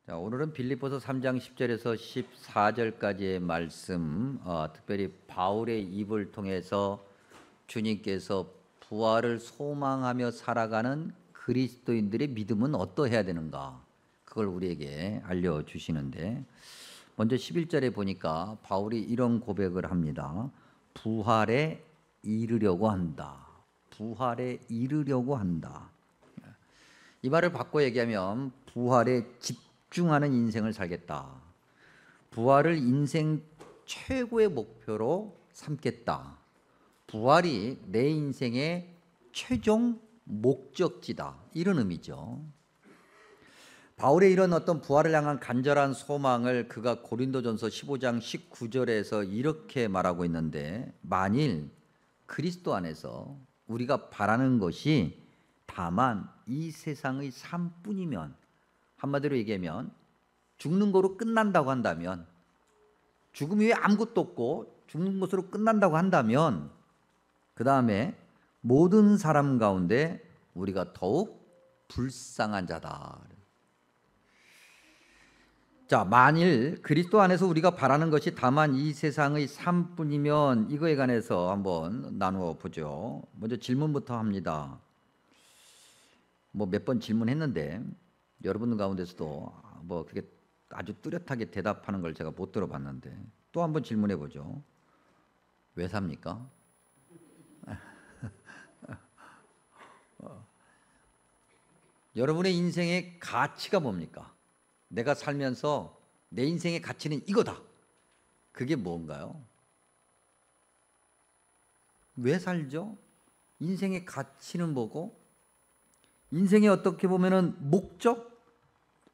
자, 오늘은 빌립보서 3장 10절에서 14절까지의 말씀, 특별히 바울의 입을 통해서 주님께서 부활을 소망하며 살아가는 그리스도인들의 믿음은 어떠해야 되는가, 그걸 우리에게 알려주시는데, 먼저 11절에 보니까 바울이 이런 고백을 합니다. 부활에 이르려고 한다. 부활에 이르려고 한다. 이 말을 바꿔 얘기하면 부활에 집중하는 인생을 살겠다. 부활을 인생 최고의 목표로 삼겠다. 부활이 내 인생의 최종 목적지다. 이런 의미죠. 바울의 이런 어떤 부활을 향한 간절한 소망을 그가 고린도전서 15장 19절에서 이렇게 말하고 있는데, 만일 그리스도 안에서 우리가 바라는 것이 다만 이 세상의 삶뿐이면, 한마디로 얘기하면 죽는 거로 끝난다고 한다면, 죽음 이외에 아무것도 없고 죽는 것으로 끝난다고 한다면, 그 다음에 모든 사람 가운데 우리가 더욱 불쌍한 자다. 자, 만일 그리스도 안에서 우리가 바라는 것이 다만 이 세상의 삶뿐이면, 이거에 관해서 한번 나누어 보죠. 먼저 질문부터 합니다. 몇 번 질문했는데 여러분 가운데서도 그렇게 아주 뚜렷하게 대답하는 걸 제가 못 들어봤는데, 또 한번 질문해 보죠. 왜 삽니까? 여러분의 인생의 가치가 뭡니까? 내가 살면서 내 인생의 가치는 이거다. 그게 뭔가요? 왜 살죠? 인생의 가치는 뭐고? 인생의 어떻게 보면은 목적?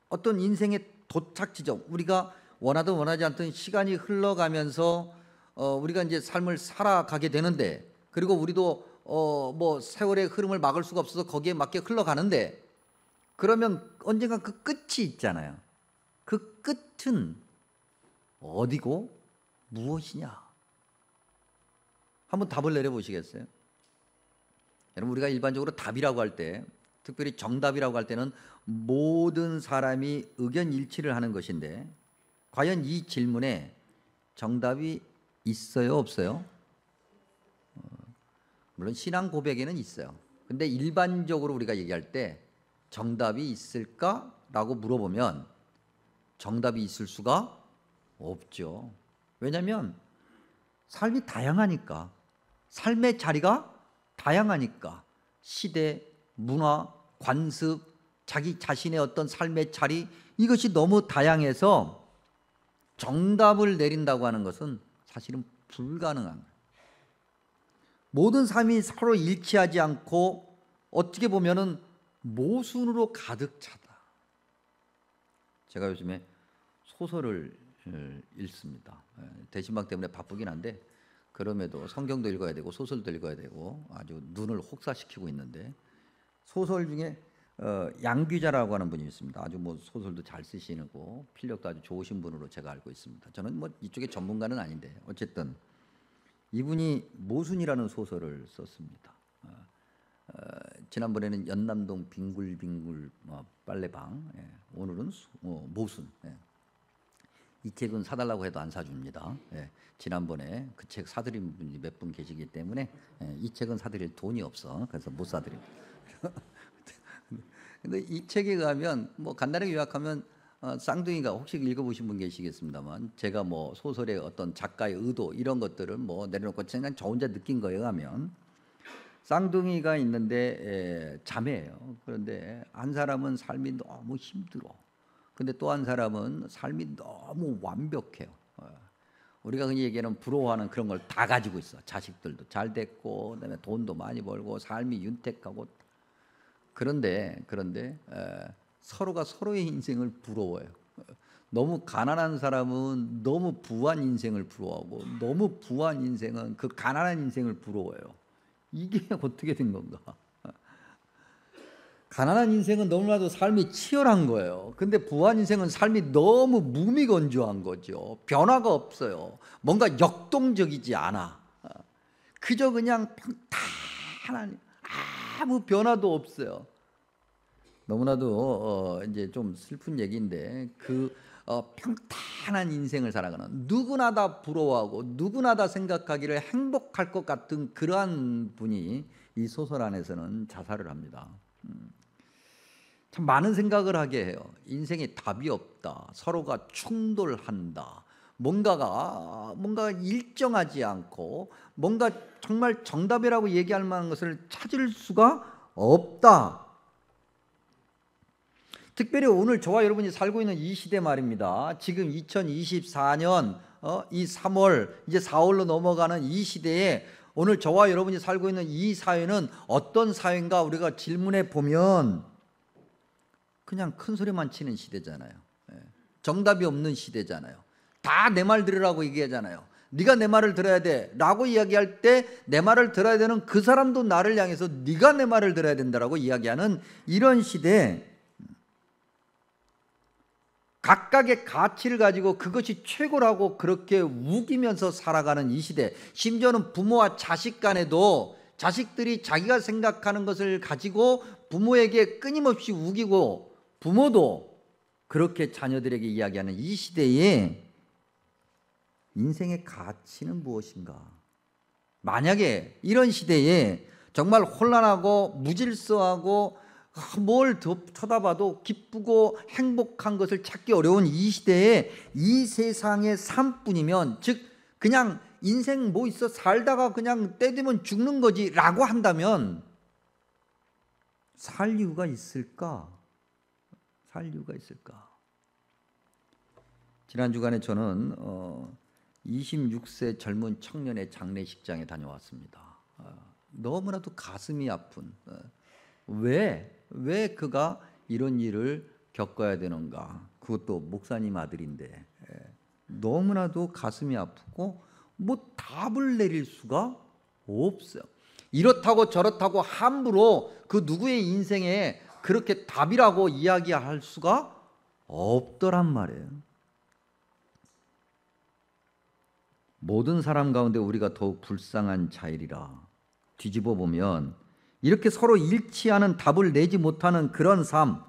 어떤 인생의 도착 지점, 우리가 원하든 원하지 않든 시간이 흘러가면서 우리가 이제 삶을 살아가게 되는데, 그리고 우리도 세월의 흐름을 막을 수가 없어서 거기에 맞게 흘러가는데, 그러면 언젠가 그 끝이 있잖아요. 그 끝은 어디고 무엇이냐? 한번 답을 내려보시겠어요? 여러분, 우리가 일반적으로 답이라고 할 때, 특별히 정답이라고 할 때는 모든 사람이 의견 일치를 하는 것인데, 과연 이 질문에 정답이 있어요, 없어요? 물론 신앙 고백에는 있어요. 근데 일반적으로 우리가 얘기할 때 정답이 있을까라고 물어보면 정답이 있을 수가 없죠. 왜냐하면 삶이 다양하니까, 삶의 자리가 다양하니까, 시대, 문화, 관습, 자기 자신의 어떤 삶의 자리, 이것이 너무 다양해서 정답을 내린다고 하는 것은 사실은 불가능한 거예요. 모든 삶이 서로 일치하지 않고 어떻게 보면은 모순으로 가득 차다. 제가 요즘에 소설을 읽습니다. 대신방 때문에 바쁘긴 한데, 그럼에도 성경도 읽어야 되고 소설도 읽어야 되고 아주 눈을 혹사시키고 있는데, 소설 중에 양귀자라고 하는 분이 있습니다. 아주 소설도 잘 쓰시고 필력도 아주 좋으신 분으로 제가 알고 있습니다. 저는 이쪽에 전문가는 아닌데, 어쨌든 이분이 모순이라는 소설을 썼습니다. 지난번에는 연남동 빙굴빙굴 빨래방, 오늘은 모순. 이 책은 사달라고 해도 안 사줍니다. 지난번에 그 책 사드린 분이 몇 분 계시기 때문에 이 책은 사드릴 돈이 없어. 그래서 못 사드립니다. 근데 이 책에 가면 간단하게 요약하면, 쌍둥이가, 혹시 읽어보신 분 계시겠습니다만, 제가 소설의 어떤 작가의 의도 이런 것들을 내려놓고 그냥 저 혼자 느낀 거예요. 하면 쌍둥이가 있는데 자매예요. 그런데 한 사람은 삶이 너무 힘들어. 근데 또 한 사람은 삶이 너무 완벽해요. 우리가 흔히 얘기하는 부러워하는 그런 걸 다 가지고 있어. 자식들도 잘 됐고, 그다음에 돈도 많이 벌고, 삶이 윤택하고. 그런데 서로가 서로의 인생을 부러워해요. 너무 가난한 사람은 너무 부한 인생을 부러워하고, 너무 부한 인생은 그 가난한 인생을 부러워해요. 이게 어떻게 된 건가? 가난한 인생은 너무나도 삶이 치열한 거예요. 근데 부한 인생은 삶이 너무 무미건조한 거죠. 변화가 없어요. 뭔가 역동적이지 않아. 그저 그냥 평탄한, 아무 변화도 없어요. 너무나도 이제 좀 슬픈 얘기인데 그 평탄한 인생을 살아가는 누구나 다 부러워하고 누구나 다 생각하기를 행복할 것 같은 그러한 분이 이 소설 안에서는 자살을 합니다. 참 많은 생각을 하게 해요. 인생에 답이 없다. 서로가 충돌한다. 뭔가 일정하지 않고 뭔가 정말 정답이라고 얘기할 만한 것을 찾을 수가 없다. 특별히 오늘 저와 여러분이 살고 있는 이 시대 말입니다. 지금 2024년 이 3월 이제 4월로 넘어가는 이 시대에 오늘 저와 여러분이 살고 있는 이 사회는 어떤 사회인가 우리가 질문해 보면 그냥 큰 소리만 치는 시대잖아요. 정답이 없는 시대잖아요. 다 내 말 들으라고 얘기하잖아요. 네가 내 말을 들어야 돼 라고 이야기할 때 내 말을 들어야 되는 그 사람도 나를 향해서 네가 내 말을 들어야 된다라고 이야기하는 이런 시대에 각각의 가치를 가지고 그것이 최고라고 그렇게 우기면서 살아가는 이 시대, 심지어는 부모와 자식 간에도 자식들이 자기가 생각하는 것을 가지고 부모에게 끊임없이 우기고 부모도 그렇게 자녀들에게 이야기하는 이 시대에 인생의 가치는 무엇인가? 만약에 이런 시대에 정말 혼란하고 무질서하고 뭘 쳐다봐도 기쁘고 행복한 것을 찾기 어려운 이 시대에 이 세상의 삶뿐이면, 즉 그냥 인생 뭐 있어 살다가 그냥 때 되면 죽는 거지 라고 한다면 살 이유가 있을까? 살 이유가 있을까? 지난 주간에 저는 26세 젊은 청년의 장례식장에 다녀왔습니다. 너무나도 가슴이 아픈, 왜 그가 이런 일을 겪어야 되는가? 그것도 목사님 아들인데 너무나도 가슴이 아프고 뭐 답을 내릴 수가 없어요. 이렇다고 저렇다고 함부로 그 누구의 인생에 그렇게 답이라고 이야기할 수가 없더란 말이에요. 모든 사람 가운데 우리가 더욱 불쌍한 자이리라. 뒤집어 보면 이렇게 서로 일치하는 답을 내지 못하는 그런 삶,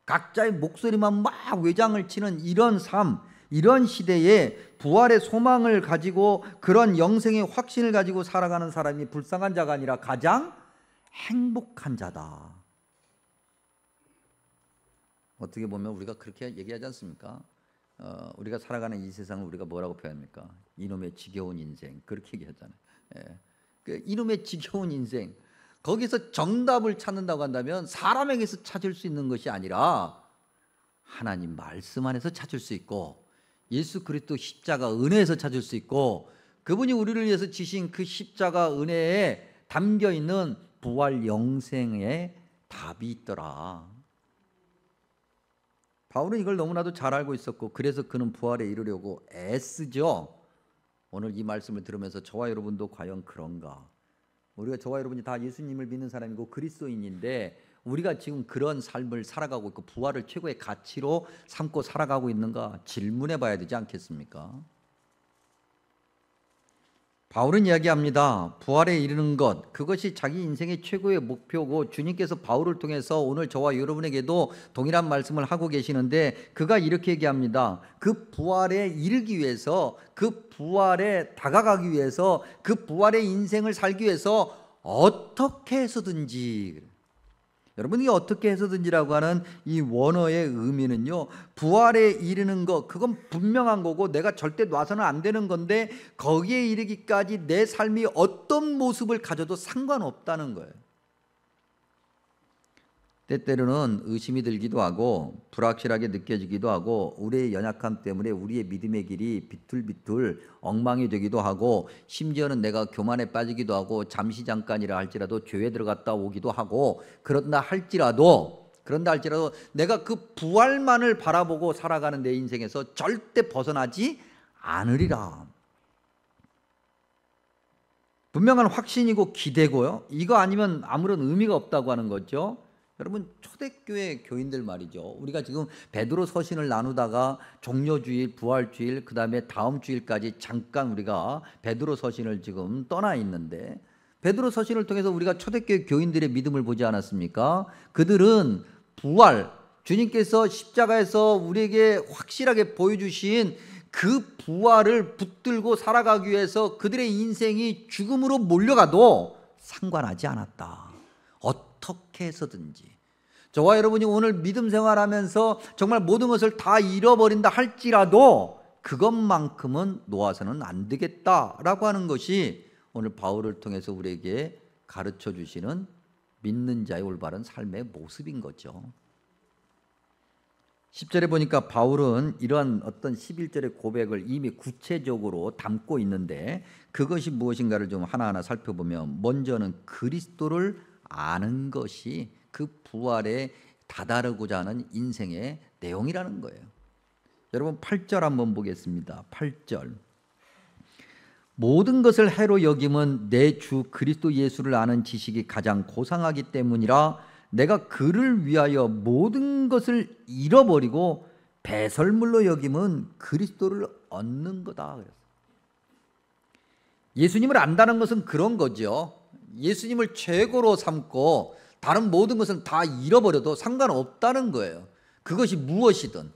각자의 목소리만 막 외장을 치는 이런 삶, 이런 시대에 부활의 소망을 가지고 그런 영생의 확신을 가지고 살아가는 사람이 불쌍한 자가 아니라 가장 행복한 자다. 어떻게 보면 우리가 그렇게 얘기하지 않습니까? 우리가 살아가는 이 세상을 우리가 뭐라고 표현합니까? 이놈의 지겨운 인생, 그렇게 얘기하잖아요. 그 이놈의 지겨운 인생, 거기서 정답을 찾는다고 한다면 사람에게서 찾을 수 있는 것이 아니라 하나님 말씀 안에서 찾을 수 있고 예수 그리스도 십자가 은혜에서 찾을 수 있고 그분이 우리를 위해서 지신 그 십자가 은혜에 담겨 있는 부활 영생의 답이 있더라. 바울은 이걸 너무나도 잘 알고 있었고 그래서 그는 부활에 이르려고 애쓰죠. 오늘 이 말씀을 들으면서 저와 여러분도 과연 그런가? 우리가 저와 여러분이 다 예수님을 믿는 사람이고 그리스도인인데 우리가 지금 그런 삶을 살아가고 있고 부활을 최고의 가치로 삼고 살아가고 있는가 질문해 봐야 되지 않겠습니까? 바울은 이야기합니다. 부활에 이르는 것, 그것이 자기 인생의 최고의 목표고 주님께서 바울을 통해서 오늘 저와 여러분에게도 동일한 말씀을 하고 계시는데 그가 이렇게 얘기합니다. 그 부활에 이르기 위해서, 그 부활에 다가가기 위해서, 그 부활의 인생을 살기 위해서 어떻게 해서든지, 여러분 이 어떻게 해서든지라고 하는 이 원어의 의미는요, 부활에 이르는 것, 그건 분명한 거고 내가 절대 놔서는 안 되는 건데 거기에 이르기까지 내 삶이 어떤 모습을 가져도 상관없다는 거예요. 때때로는 의심이 들기도 하고 불확실하게 느껴지기도 하고 우리의 연약함 때문에 우리의 믿음의 길이 비틀비틀 엉망이 되기도 하고 심지어는 내가 교만에 빠지기도 하고 잠시 잠깐이라 할지라도 죄에 들어갔다 오기도 하고 그런다 할지라도 내가 그 부활만을 바라보고 살아가는 내 인생에서 절대 벗어나지 않으리라. 분명한 확신이고 기대고요. 이거 아니면 아무런 의미가 없다고 하는 거죠. 여러분 초대교회 교인들 말이죠. 우리가 지금 베드로 서신을 나누다가 종료주일, 부활주일, 그 다음에 다음 주일까지 잠깐 우리가 베드로 서신을 지금 떠나 있는데 베드로 서신을 통해서 우리가 초대교회 교인들의 믿음을 보지 않았습니까? 그들은 부활, 주님께서 십자가에서 우리에게 확실하게 보여주신 그 부활을 붙들고 살아가기 위해서 그들의 인생이 죽음으로 몰려가도 상관하지 않았다. 어떻게 해서든지. 저와 여러분이 오늘 믿음 생활하면서 정말 모든 것을 다 잃어버린다 할지라도 그것만큼은 놓아서는 안 되겠다라고 하는 것이 오늘 바울을 통해서 우리에게 가르쳐 주시는 믿는 자의 올바른 삶의 모습인 거죠. 10절에 보니까 바울은 이러한 어떤 11절의 고백을 이미 구체적으로 담고 있는데 그것이 무엇인가를 좀 하나하나 살펴보면 먼저는 그리스도를 아는 것이 그 부활에 다다르고자 하는 인생의 내용이라는 거예요. 여러분 8절 한번 보겠습니다. 8절. 모든 것을 해로 여김은 내 주 그리스도 예수를 아는 지식이 가장 고상하기 때문이라 내가 그를 위하여 모든 것을 잃어버리고 배설물로 여김은 그리스도를 얻는 거다. 예수님을 안다는 것은 그런 거죠. 예수님을 최고로 삼고 다른 모든 것은 다 잃어버려도 상관없다는 거예요. 그것이 무엇이든,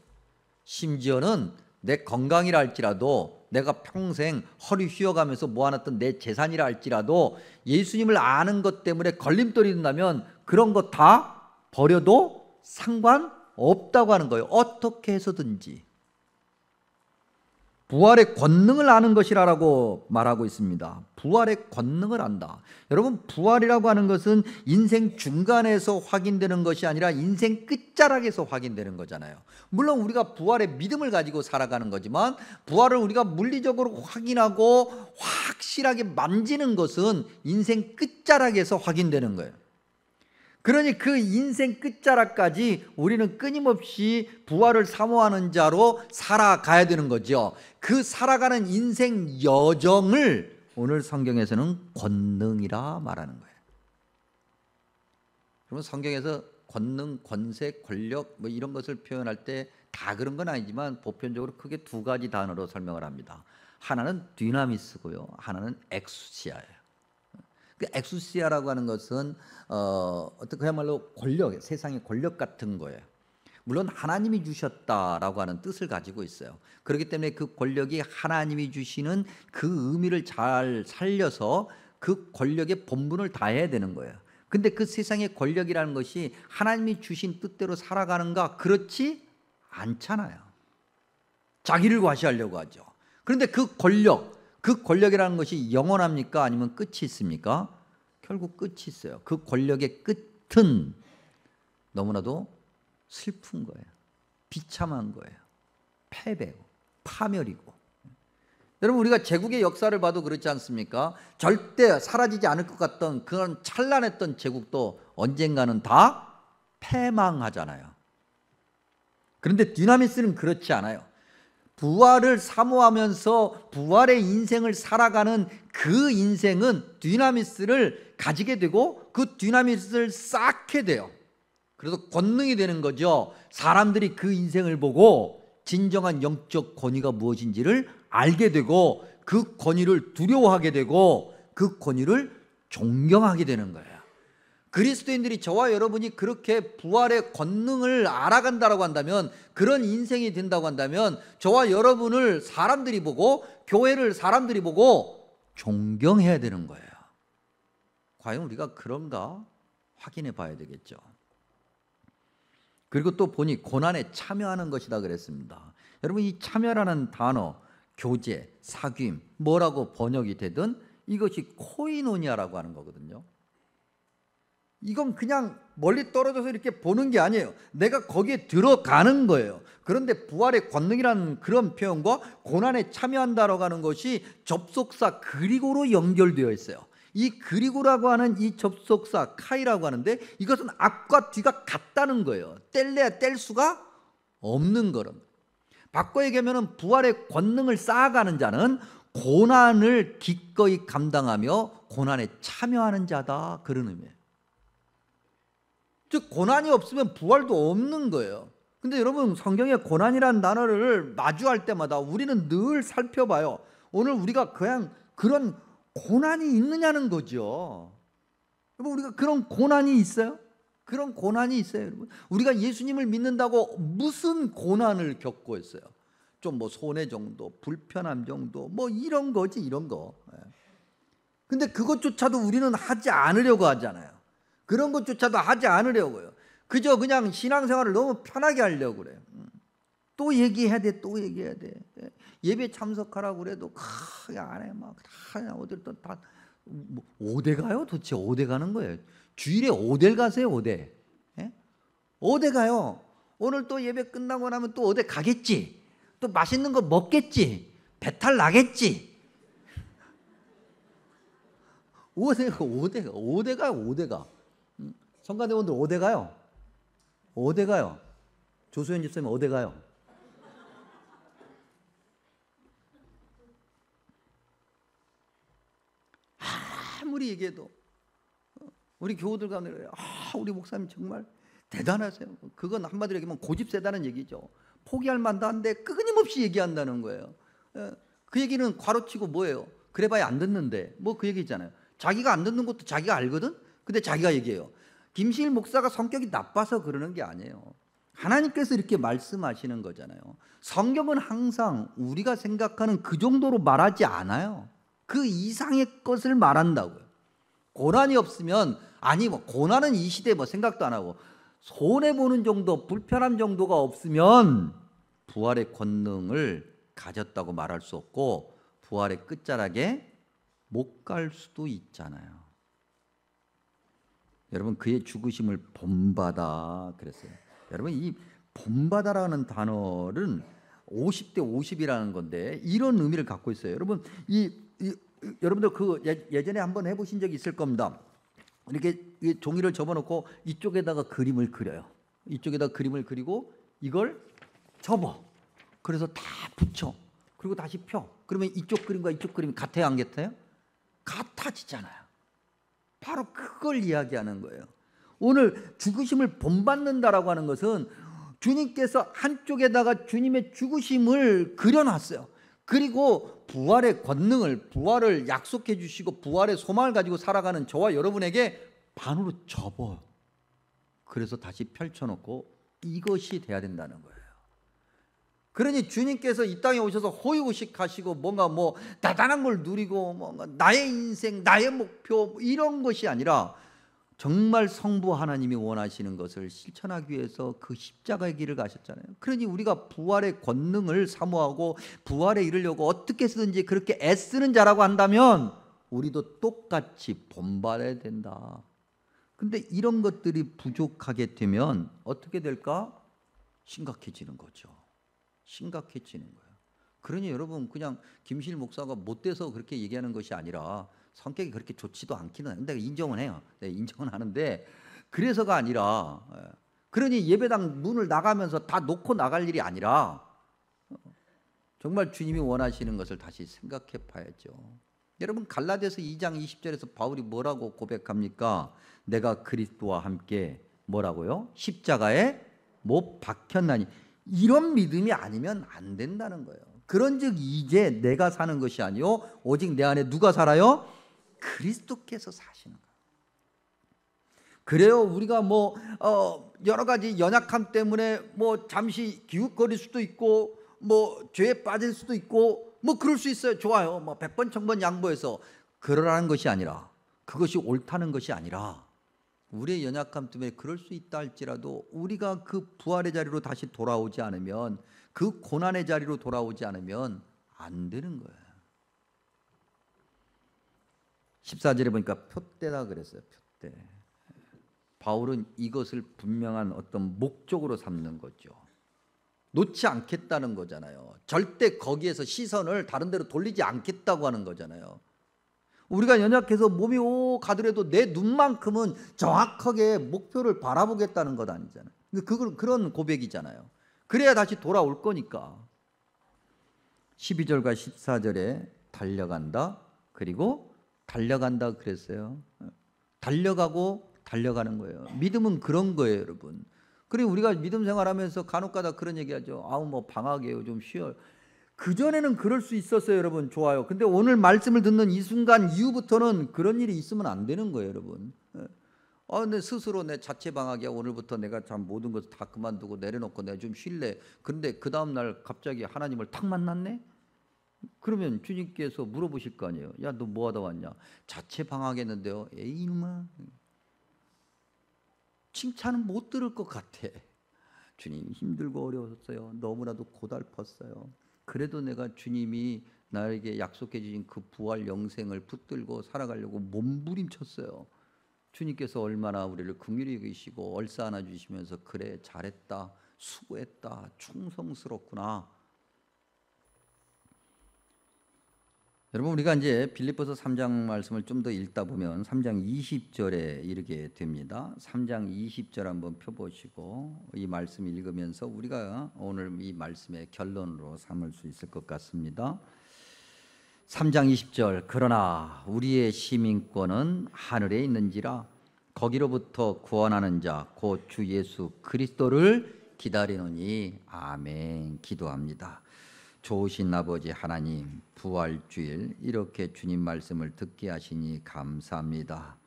심지어는 내 건강이라 할지라도 내가 평생 허리 휘어가면서 모아놨던 내 재산이라 할지라도 예수님을 아는 것 때문에 걸림돌이 된다면 그런 거 다 버려도 상관없다고 하는 거예요. 어떻게 해서든지. 부활의 권능을 아는 것이라고 말하고 있습니다. 부활의 권능을 안다. 여러분, 부활이라고 하는 것은 인생 중간에서 확인되는 것이 아니라 인생 끝자락에서 확인되는 거잖아요. 물론 우리가 부활의 믿음을 가지고 살아가는 거지만 부활을 우리가 물리적으로 확인하고 확실하게 만지는 것은 인생 끝자락에서 확인되는 거예요. 그러니 그 인생 끝자락까지 우리는 끊임없이 부활을 사모하는 자로 살아가야 되는 거죠. 그 살아가는 인생 여정을 오늘 성경에서는 권능이라 말하는 거예요. 그러면 성경에서 권능, 권세, 권력 뭐 이런 것을 표현할 때 다 그런 건 아니지만 보편적으로 크게 두 가지 단어로 설명을 합니다. 하나는 디나미스고요, 하나는 엑수시아예요. 그 엑수시아라고 하는 것은 어떤 그야말로 권력, 세상의 권력 같은 거예요. 물론 하나님이 주셨다라고 하는 뜻을 가지고 있어요. 그렇기 때문에 그 권력이 하나님이 주시는 그 의미를 잘 살려서 그 권력의 본분을 다해야 되는 거예요. 근데 그 세상의 권력이라는 것이 하나님이 주신 뜻대로 살아가는가? 그렇지 않잖아요. 자기를 과시하려고 하죠. 그런데 그 권력이라는 것이 영원합니까? 아니면 끝이 있습니까? 결국 끝이 있어요. 그 권력의 끝은 너무나도 슬픈 거예요. 비참한 거예요. 패배고 파멸이고. 여러분, 우리가 제국의 역사를 봐도 그렇지 않습니까? 절대 사라지지 않을 것 같던 그런 찬란했던 제국도 언젠가는 다 패망하잖아요. 그런데 디나미스는 그렇지 않아요. 부활을 사모하면서 부활의 인생을 살아가는 그 인생은 디나미스를 가지게 되고 그 디나미스를 쌓게 돼요. 그래서 권능이 되는 거죠. 사람들이 그 인생을 보고 진정한 영적 권위가 무엇인지를 알게 되고 그 권위를 두려워하게 되고 그 권위를 존경하게 되는 거예요. 그리스도인들이 저와 여러분이 그렇게 부활의 권능을 알아간다고 한다면, 그런 인생이 된다고 한다면 저와 여러분을 사람들이 보고, 교회를 사람들이 보고 존경해야 되는 거예요. 과연 우리가 그런가 확인해 봐야 되겠죠. 그리고 또 보니 고난에 참여하는 것이다 그랬습니다. 여러분, 이 참여라는 단어, 교제, 사귐 뭐라고 번역이 되든 이것이 코이노니아라고 하는 거거든요. 이건 그냥 멀리 떨어져서 이렇게 보는 게 아니에요. 내가 거기에 들어가는 거예요. 그런데 부활의 권능이라는 그런 표현과 고난에 참여한다라고 하는 것이 접속사 그리고로 연결되어 있어요. 이 그리고라고 하는 이 접속사 카이라고 하는데 이것은 앞과 뒤가 같다는 거예요. 뗄래야 뗄 수가 없는 거는. 바꿔 얘기하면 부활의 권능을 쌓아가는 자는 고난을 기꺼이 감당하며 고난에 참여하는 자다, 그런 의미예요. 즉 고난이 없으면 부활도 없는 거예요. 근데 여러분, 성경에 고난이라는 단어를 마주할 때마다 우리는 늘 살펴봐요. 오늘 우리가 그냥 그런 고난이 있느냐는 거죠. 여러분, 우리가 그런 고난이 있어요? 그런 고난이 있어요, 여러분? 우리가 예수님을 믿는다고 무슨 고난을 겪고 있어요? 좀 뭐 손해 정도, 불편함 정도, 뭐 이런 거지, 이런 거. 근데 그것조차도 우리는 하지 않으려고 하잖아요. 그런 것조차도 하지 않으려고요. 그저 그냥 신앙생활을 너무 편하게 하려고 그래요. 또 얘기해야 돼, 또 얘기해야 돼. 예배 참석하라고 그래도 안 해. 막 다 어딜 또 다 뭐, 5대 가요? 도대체 5대 가는 거예요. 주일에 5대를 가세요, 5대. 예? 5대 가요. 오늘 또 예배 끝나고 나면 또 5대 가겠지. 또 맛있는 거 먹겠지. 배탈 나겠지. 5대 가요, 5대 가. 성가대원들 5대 가요. 5대 가요. 조수현 집사님 5대 가요. 아무리 얘기해도 우리 교우들 가운데 우리 목사님 정말 대단하세요. 그건 한마디로 얘기하면 고집세다는 얘기죠. 포기할 만도 한데 끊임없이 얘기한다는 거예요. 그 얘기는 괄호치고 뭐예요? 그래봐야 안 듣는데 뭐 그 얘기 있잖아요. 자기가 안 듣는 것도 자기가 알거든. 근데 자기가 얘기해요. 김시일 목사가 성격이 나빠서 그러는 게 아니에요. 하나님께서 이렇게 말씀하시는 거잖아요. 성경은 항상 우리가 생각하는 그 정도로 말하지 않아요. 그 이상의 것을 말한다고요. 고난이 없으면 아니 뭐 고난은 이 시대에 뭐 생각도 안 하고 손해보는 정도, 불편한 정도가 없으면 부활의 권능을 가졌다고 말할 수 없고 부활의 끝자락에 못 갈 수도 있잖아요. 여러분, 그의 죽으심을 본받아 그랬어요. 여러분, 이 본받아라는 단어는 50대 50이라는 건데 이런 의미를 갖고 있어요. 여러분, 여러분들 그 예전에 한번 해보신 적이 있을 겁니다. 이렇게 종이를 접어놓고 이쪽에다가 그림을 그려요. 이쪽에다 그림을 그리고 이걸 접어. 그래서 다 붙여. 그리고 다시 펴. 그러면 이쪽 그림과 이쪽 그림이 같아요, 안 같아요? 같아지잖아요. 바로 그걸 이야기하는 거예요. 오늘 죽으심을 본받는다라고 하는 것은 주님께서 한쪽에다가 주님의 죽으심을 그려놨어요. 그리고 부활의 권능을, 부활을 약속해 주시고 부활의 소망을 가지고 살아가는 저와 여러분에게 반으로 접어요. 그래서 다시 펼쳐놓고 이것이 돼야 된다는 거예요. 그러니 주님께서 이 땅에 오셔서 호의호식하시고 뭔가 뭐 대단한 걸 누리고 뭔가 나의 인생, 나의 목표 이런 것이 아니라 정말 성부 하나님이 원하시는 것을 실천하기 위해서 그 십자가의 길을 가셨잖아요. 그러니 우리가 부활의 권능을 사모하고 부활에 이르려고 어떻게 쓰든지 그렇게 애쓰는 자라고 한다면 우리도 똑같이 본받아야 된다. 근데 이런 것들이 부족하게 되면 어떻게 될까? 심각해지는 거죠. 심각해지는 거예요. 그러니 여러분, 그냥 김실 목사가 못돼서 그렇게 얘기하는 것이 아니라 성격이 그렇게 좋지도 않기는 한데 인정은 해요. 네, 인정은 하는데 그래서가 아니라, 그러니 예배당 문을 나가면서 다 놓고 나갈 일이 아니라 정말 주님이 원하시는 것을 다시 생각해 봐야죠. 여러분, 갈라디아서 2장 20절에서 바울이 뭐라고 고백합니까? 내가 그리스도와 함께 뭐라고요? 십자가에 못 박혔나니. 이런 믿음이 아니면 안 된다는 거예요. 그런즉 이제 내가 사는 것이 아니요 오직 내 안에 누가 살아요? 그리스도께서 사시는 거예요. 그래요. 우리가 뭐 여러 가지 연약함 때문에 뭐 잠시 기웃거릴 수도 있고 뭐 죄에 빠질 수도 있고 뭐 그럴 수 있어요. 좋아요. 뭐 100번 1000번 양보해서 그러라는 것이 아니라, 그것이 옳다는 것이 아니라 우리의 연약함 때문에 그럴 수 있다 할지라도 우리가 그 부활의 자리로 다시 돌아오지 않으면, 그 고난의 자리로 돌아오지 않으면 안 되는 거예요. 14절에 보니까 표대다 그랬어요. 표대. 바울은 이것을 분명한 어떤 목적으로 삼는 거죠. 놓지 않겠다는 거잖아요. 절대 거기에서 시선을 다른 데로 돌리지 않겠다고 하는 거잖아요. 우리가 연약해서 몸이 가더라도 내 눈만큼은 정확하게 목표를 바라보겠다는 것 아니잖아요. 그런 고백이잖아요. 그래야 다시 돌아올 거니까. 12절과 14절에 달려간다. 그리고 달려간다 그랬어요. 달려가고 달려가는 거예요. 믿음은 그런 거예요, 여러분. 그리고 우리가 믿음 생활하면서 간혹가다 그런 얘기하죠. 뭐 방학이에요, 좀 쉬어요. 그전에는 그럴 수 있었어요, 여러분. 좋아요. 근데 오늘 말씀을 듣는 이 순간 이후부터는 그런 일이 있으면 안 되는 거예요, 여러분. 내 스스로 내 자체 방학이야. 오늘부터 내가 참 모든 것을 다 그만두고 내려놓고 내가 좀 쉴래. 근데 그 다음 날 갑자기 하나님을 탁 만났네? 그러면 주님께서 물어보실 거 아니에요. 야, 너 뭐 하다 왔냐? 자체 방학했는데요. 에이, 이놈아. 칭찬은 못 들을 것 같아. 주님, 힘들고 어려웠어요. 너무나도 고달팠어요. 그래도 내가 주님이 나에게 약속해 주신 그 부활 영생을 붙들고 살아가려고 몸부림쳤어요. 주님께서 얼마나 우리를 긍휼히 여기시고 얼싸안아 주시면서 그래, 잘했다, 수고했다, 충성스럽구나. 여러분, 우리가 이제 빌립보서 3장 말씀을 좀 더 읽다 보면 3장 20절에 이르게 됩니다. 3장 20절 한번 펴보시고 이 말씀 읽으면서 우리가 오늘 이 말씀의 결론으로 삼을 수 있을 것 같습니다. 3장 20절, 그러나 우리의 시민권은 하늘에 있는지라 거기로부터 구원하는 자 곧 주 예수 그리스도를 기다리노니. 아멘. 기도합니다. 좋으신 아버지 하나님, 부활주일 이렇게 주님 말씀을 듣게 하시니 감사합니다.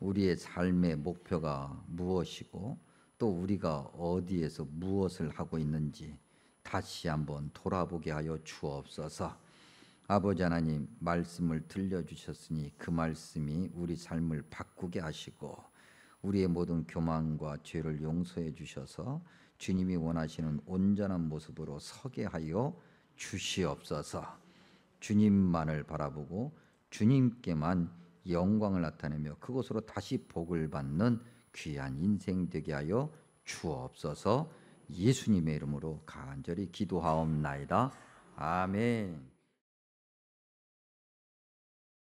우리의 삶의 목표가 무엇이고 또 우리가 어디에서 무엇을 하고 있는지 다시 한번 돌아보게 하여 주옵소서. 아버지 하나님, 말씀을 들려주셨으니 그 말씀이 우리 삶을 바꾸게 하시고 우리의 모든 교만과 죄를 용서해 주셔서 주님이 원하시는 온전한 모습으로 서게 하여 주시옵소서. 주님만을 바라보고 주님께만 영광을 나타내며 그것으로 다시 복을 받는 귀한 인생 되게 하여 주옵소서. 예수님의 이름으로 간절히 기도하옵나이다. 아멘.